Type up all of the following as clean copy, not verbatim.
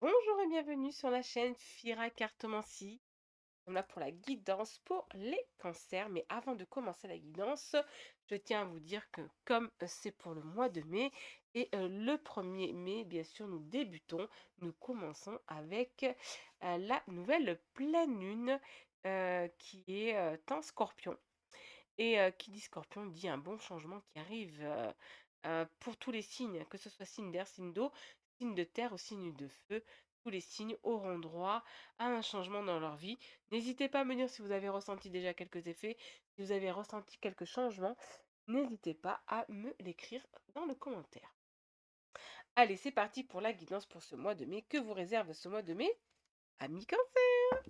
Bonjour et bienvenue sur la chaîne Fira Cartomancie. On là pour la guidance pour les cancers. Mais avant de commencer la guidance, je tiens à vous dire que comme c'est pour le mois de mai et le 1er mai, bien sûr, nous commençons avec la nouvelle pleine lune qui est en scorpion. Et qui dit scorpion dit un bon changement qui arrive pour tous les signes, que ce soit signe d'air, signe d'eau, signe de terre ou signe de feu. Tous les signes auront droit à un changement dans leur vie. N'hésitez pas à me dire si vous avez ressenti déjà quelques effets, si vous avez ressenti quelques changements. N'hésitez pas à me l'écrire dans le commentaire. Allez, c'est parti pour la guidance pour ce mois de mai. Que vous réserve ce mois de mai? Amis Cancer.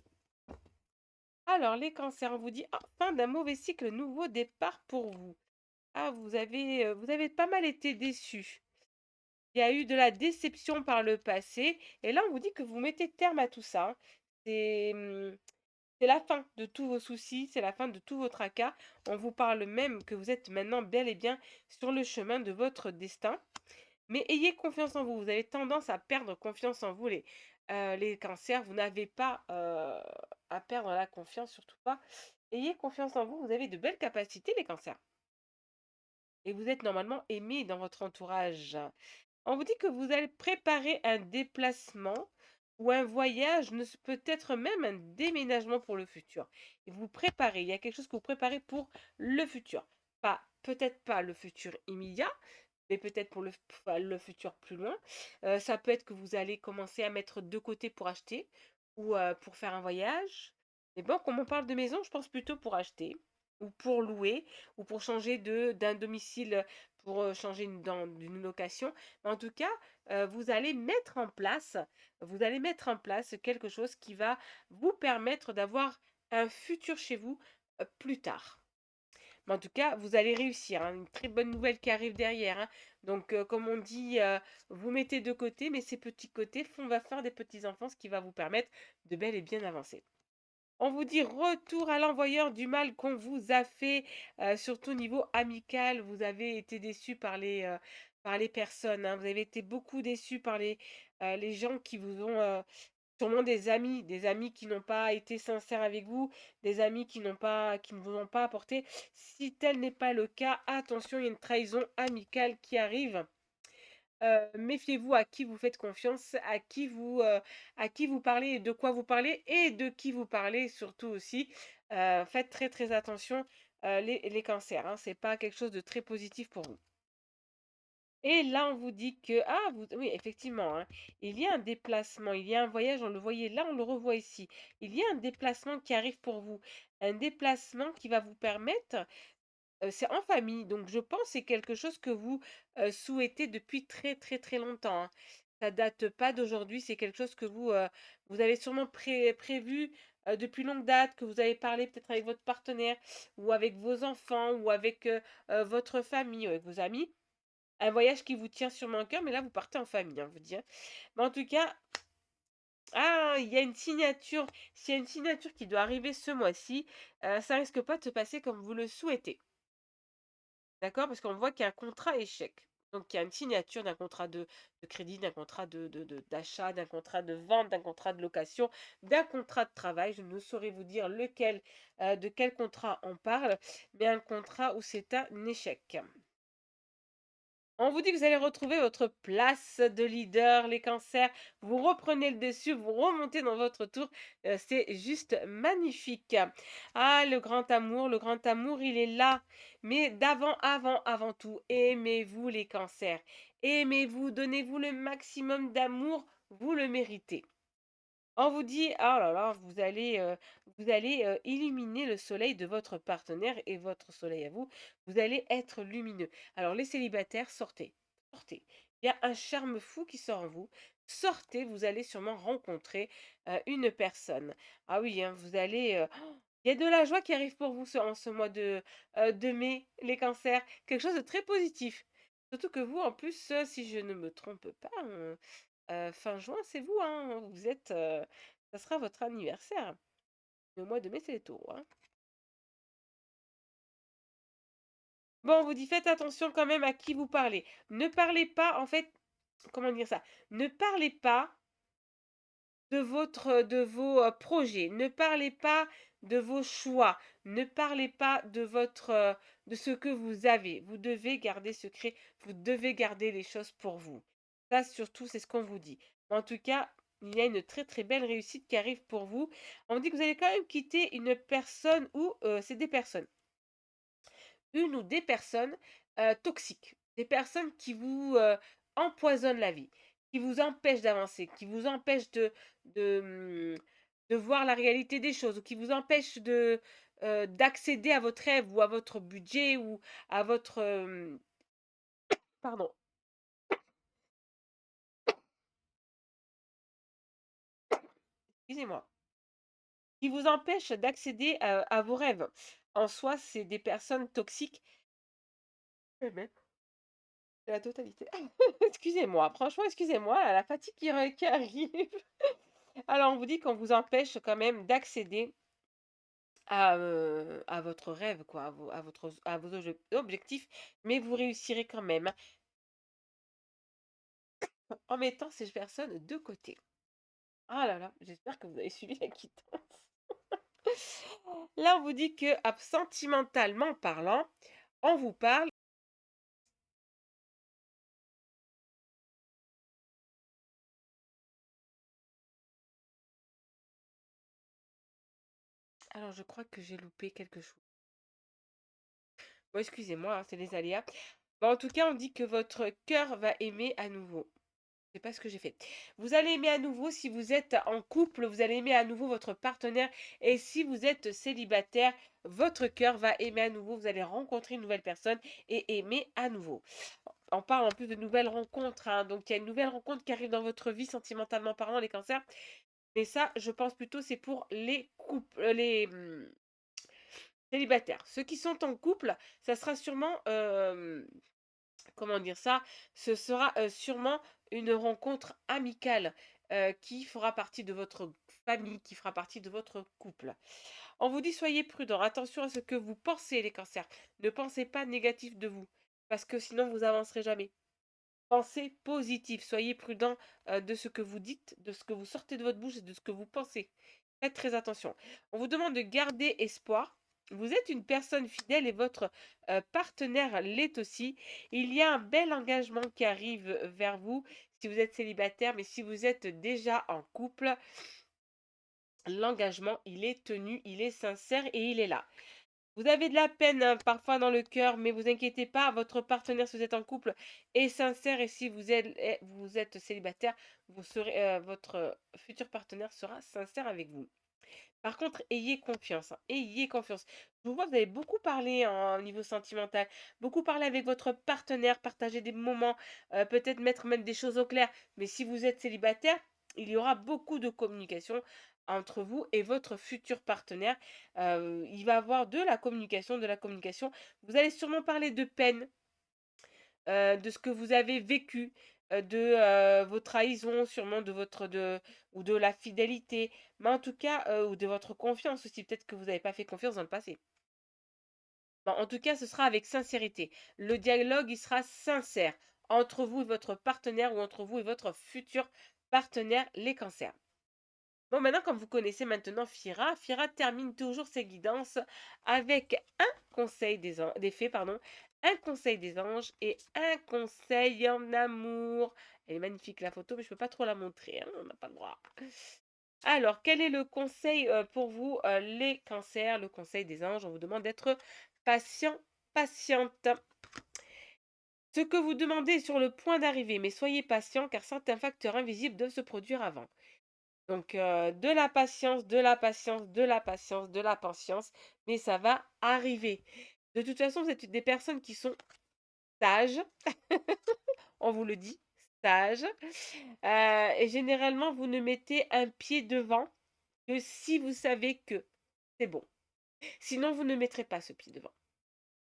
Alors, les cancers, on vous dit fin d'un mauvais cycle, nouveau départ pour vous. Ah, vous avez pas mal été déçus. Il y a eu de la déception par le passé et là, on vous dit que vous mettez terme à tout ça, hein. C'est la fin de tous vos soucis, c'est la fin de tous vos tracas. On vous parle même que vous êtes maintenant bel et bien sur le chemin de votre destin. Mais ayez confiance en vous. Vous avez tendance à perdre confiance en vous, les cancers. Vous n'avez pas, à perdre la confiance, surtout pas. Ayez confiance en vous, vous avez de belles capacités, les cancers. Et vous êtes normalement aimé dans votre entourage. On vous dit que vous allez préparer un déplacement ou un voyage, peut-être même un déménagement pour le futur. Et vous préparez, il y a quelque chose que vous préparez pour le futur. Pas, peut-être pas le futur immédiat, mais peut-être pour le futur plus loin. Ça peut être que vous allez commencer à mettre de côté pour acheter ou pour faire un voyage. Mais bon, comme on parle de maison, je pense plutôt pour acheter ou pour louer ou pour changer d'un domicile pour changer d'une location. Mais en tout cas, vous allez mettre en place quelque chose qui va vous permettre d'avoir un futur chez vous plus tard. Mais en tout cas, vous allez réussir, hein, une très bonne nouvelle qui arrive derrière, hein. Donc, comme on dit, vous mettez de côté, mais ces petits côtés va faire des petits-enfants, ce qui va vous permettre de bel et bien avancer. On vous dit retour à l'envoyeur du mal qu'on vous a fait, surtout au niveau amical. Vous avez été déçus par les personnes, hein. Vous avez été beaucoup déçus par les gens qui vous ont, sûrement des amis qui n'ont pas été sincères avec vous, des amis qui ne vous ont pas apporté. Si tel n'est pas le cas, attention, il y a une trahison amicale qui arrive. Méfiez-vous à qui vous faites confiance, à qui vous parlez et de quoi vous parlez et de qui vous parlez surtout aussi. Faites très, très attention, les cancers, hein, c'est pas quelque chose de très positif pour vous. Et là, on vous dit que oui, effectivement, hein, il y a un déplacement, il y a un voyage, on le voyait là, on le revoit ici. Il y a un déplacement qui arrive pour vous, un déplacement qui va vous permettre, c'est en famille, donc je pense que c'est quelque chose que vous, souhaitez depuis très, très, très longtemps, hein. Ça date pas d'aujourd'hui, c'est quelque chose que vous avez sûrement prévu, depuis longue date, que vous avez parlé peut-être avec votre partenaire ou avec vos enfants ou avec, votre famille ou avec vos amis. Un voyage qui vous tient sûrement à cœur, mais là, vous partez en famille, hein, je vous dis, hein. Mais en tout cas, il y a une signature. S'il y a une signature qui doit arriver ce mois-ci, ça risque pas de se passer comme vous le souhaitez. D'accord? Parce qu'on voit qu'il y a un contrat échec. Donc il y a une signature d'un contrat de crédit, d'un contrat d'achat, d'un contrat de vente, d'un contrat de location, d'un contrat de travail. Je ne saurais vous dire lequel, de quel contrat on parle, mais un contrat où c'est un échec. On vous dit que vous allez retrouver votre place de leader, les cancers. Vous reprenez le dessus, vous remontez dans votre tour. C'est juste magnifique. Ah, le grand amour, il est là. Mais avant tout, aimez-vous les cancers. Aimez-vous, donnez-vous le maximum d'amour, vous le méritez. On vous dit: «Oh là là, vous allez, illuminer le soleil de votre partenaire et votre soleil à vous. Vous allez être lumineux». Alors les célibataires, sortez, sortez. Il y a un charme fou qui sort en vous. Sortez, vous allez sûrement rencontrer, une personne. Ah oui, hein, il y a de la joie qui arrive pour vous en ce mois de mai, les cancers. Quelque chose de très positif. Surtout que vous, en plus, si je ne me trompe pas, fin juin, c'est vous, hein, ça sera votre anniversaire. Le mois de mai, c'est les taureaux, hein. Bon, on vous dit: «Faites attention quand même à qui vous parlez». Ne parlez pas, en fait, comment dire ça? Ne parlez pas de vos, projets. Ne parlez pas de vos choix. Ne parlez pas de votre, de ce que vous avez. Vous devez garder secret, vous devez garder les choses pour vous. Ça surtout, c'est ce qu'on vous dit. En tout cas, il y a une très, très belle réussite qui arrive pour vous. On dit que vous allez quand même quitter une personne ou, c'est des personnes, une ou des personnes, toxiques. Des personnes qui vous, empoisonnent la vie, qui vous empêchent d'avancer, qui vous empêchent de voir la réalité des choses ou qui vous empêchent d'accéder à votre rêve ou à votre budget ou à votre, pardon, excusez-moi, qui vous empêchent d'accéder à vos rêves. En soi, c'est des personnes toxiques. Eh beh, c'est la totalité. Excusez-moi, franchement, excusez-moi, la fatigue qui arrive. Alors, on vous dit qu'on vous empêche quand même d'accéder à votre rêve, quoi, à vos objectifs, mais vous réussirez quand même, hein, en mettant ces personnes de côté. Ah là là, j'espère que vous avez suivi la quittance. Là, on vous dit que, sentimentalement parlant, on vous parle. Alors, je crois que j'ai loupé quelque chose. Bon, excusez-moi, hein, c'est les aléas. Bon, en tout cas, on dit que votre cœur va aimer à nouveau. C'est pas ce que j'ai fait. Vous allez aimer à nouveau si vous êtes en couple, vous allez aimer à nouveau votre partenaire et si vous êtes célibataire, votre cœur va aimer à nouveau, vous allez rencontrer une nouvelle personne et aimer à nouveau. On parle en plus de nouvelles rencontres, hein, donc il y a une nouvelle rencontre qui arrive dans votre vie sentimentalement parlant, les cancers. Mais ça, je pense plutôt c'est pour les couples, les célibataires. Ceux qui sont en couple, ça sera sûrement, comment dire ça? Ce sera, sûrement une rencontre amicale, qui fera partie de votre famille, qui fera partie de votre couple. On vous dit: «Soyez prudents, attention à ce que vous pensez les cancers. Ne pensez pas négatif de vous, parce que sinon vous avancerez jamais. Pensez positif, soyez prudents, de ce que vous dites, de ce que vous sortez de votre bouche et de ce que vous pensez. Faites très attention. On vous demande de garder espoir. Vous êtes une personne fidèle et votre, partenaire l'est aussi. Il y a un bel engagement qui arrive, vers vous si vous êtes célibataire, mais si vous êtes déjà en couple, l'engagement, il est tenu, il est sincère et il est là. Vous avez de la peine, hein, parfois dans le cœur, mais vous inquiétez pas, votre partenaire, si vous êtes en couple, est sincère et si vous êtes célibataire, vous serez, votre, futur partenaire sera sincère avec vous. Par contre, ayez confiance, hein, ayez confiance. Je vous vois, vous avez beaucoup parlé en niveau sentimental, beaucoup parlé avec votre partenaire, partager des moments, peut-être mettre même des choses au clair. Mais si vous êtes célibataire, il y aura beaucoup de communication entre vous et votre futur partenaire. Il va avoir de la communication, de la communication. Vous allez sûrement parler de peine, de ce que vous avez vécu, vos trahisons, sûrement ou de la fidélité, mais en tout cas, ou de votre confiance aussi. Peut-être que vous n'avez pas fait confiance dans le passé. Bon, en tout cas, ce sera avec sincérité. Le dialogue, il sera sincère entre vous et votre partenaire ou entre vous et votre futur partenaire, les cancers. Bon, maintenant, comme vous connaissez maintenant Fira, Fira termine toujours ses guidances avec un conseil des fées, pardon, un conseil des anges et un conseil en amour. Elle est magnifique la photo, mais je peux pas trop la montrer, hein, on n'a pas le droit. Alors, quel est le conseil pour vous, les cancers, le conseil des anges? On vous demande d'être patient, patiente. Ce que vous demandez est sur le point d'arriver, mais soyez patient car certains facteurs invisibles doivent se produire avant. Donc, de la patience, de la patience, de la patience, de la patience, mais ça va arriver. De toute façon, vous êtes des personnes qui sont sages, on vous le dit, sages, et généralement, vous ne mettez un pied devant que si vous savez que c'est bon. Sinon, vous ne mettrez pas ce pied devant.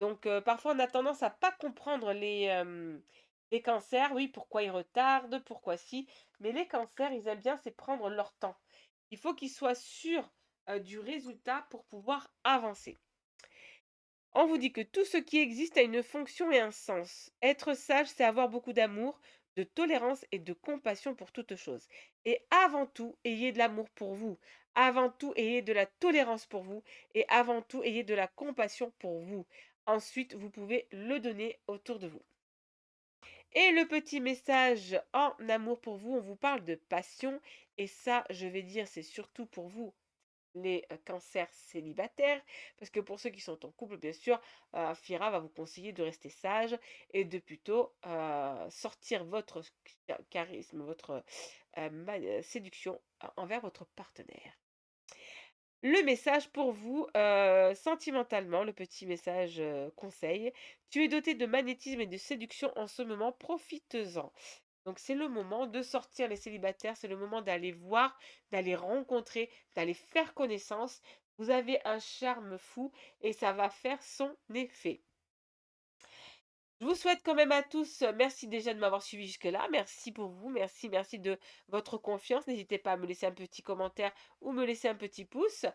Donc, parfois, on a tendance à pas comprendre les cancers. Oui, pourquoi ils retardent, pourquoi si. Mais les cancers, ils aiment bien, c'est prendre leur temps. Il faut qu'ils soient sûrs, du résultat pour pouvoir avancer. On vous dit que tout ce qui existe a une fonction et un sens. Être sage, c'est avoir beaucoup d'amour, de tolérance et de compassion pour toute chose. Et avant tout, ayez de l'amour pour vous. Avant tout, ayez de la tolérance pour vous. Et avant tout, ayez de la compassion pour vous. Ensuite, vous pouvez le donner autour de vous. Et le petit message en amour pour vous, on vous parle de passion. Et ça, je vais dire, c'est surtout pour vous les cancers célibataires, parce que pour ceux qui sont en couple, bien sûr, Fira va vous conseiller de rester sage et de plutôt sortir votre charisme, votre séduction envers votre partenaire. Le message pour vous, sentimentalement, le petit message conseil, tu es doté de magnétisme et de séduction en ce moment, profites-en. Donc c'est le moment de sortir les célibataires, c'est le moment d'aller voir, d'aller rencontrer, d'aller faire connaissance. Vous avez un charme fou et ça va faire son effet. Je vous souhaite quand même à tous, merci déjà de m'avoir suivi jusque-là. Merci pour vous, merci de votre confiance. N'hésitez pas à me laisser un petit commentaire ou me laisser un petit pouce.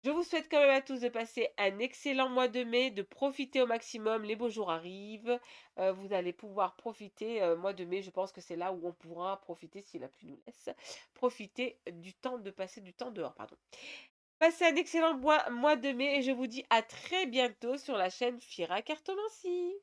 Je vous souhaite quand même à tous de passer un excellent mois de mai, de profiter au maximum. Les beaux jours arrivent. Vous allez pouvoir profiter, mois de mai, je pense que c'est là où on pourra profiter, si la pluie nous laisse, profiter du temps de passer du temps dehors, pardon. Passez un excellent mois de mai et je vous dis à très bientôt sur la chaîne Fira Cartomancie.